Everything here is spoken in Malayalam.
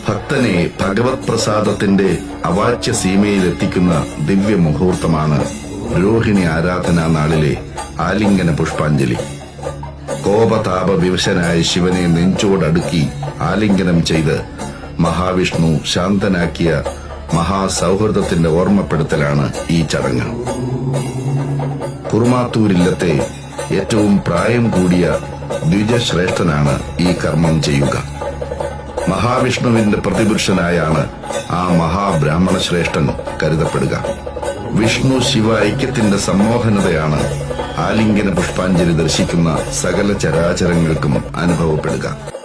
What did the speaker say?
ഭക്തനെ ഭഗവത് പ്രസാദത്തിന്റെ അവാച്യ സീമയിലെത്തിക്കുന്ന ദിവ്യ മുഹൂർത്തമാണ് രോഹിണി ആരാധനാ നാളിലെ ആലിംഗന പുഷ്പാഞ്ജലി. കോപതാപ വിവശനായ ശിവനെ നെഞ്ചോടടുക്കി ആലിംഗനം ചെയ്ത് മഹാവിഷ്ണു ശാന്തനാക്കിയ മഹാസൗഹൃദത്തിന്റെ ഓർമ്മപ്പെടുത്തലാണ് ഈ ചടങ്ങ്. കുറുമാത്തൂരില്ലത്തെ ഏറ്റവും പ്രായം കൂടിയ ദ്വിജശ്രേഷ്ഠനാണ് ഈ കർമ്മം ചെയ്യുക. മഹാവിഷ്ണുവിന്റെ പ്രതിപുരുഷനായാണ് ആ മഹാബ്രാഹ്മണ ശ്രേഷ്ഠൻ കരുതപ്പെടുക. വിഷ്ണു ശിവ ഐക്യത്തിന്റെ സമ്മോഹനതയാണ് ആലിംഗന പുഷ്പാഞ്ജലി ദർശിക്കുന്ന സകല ചരാചരങ്ങൾക്കും അനുഭവപ്പെടുക.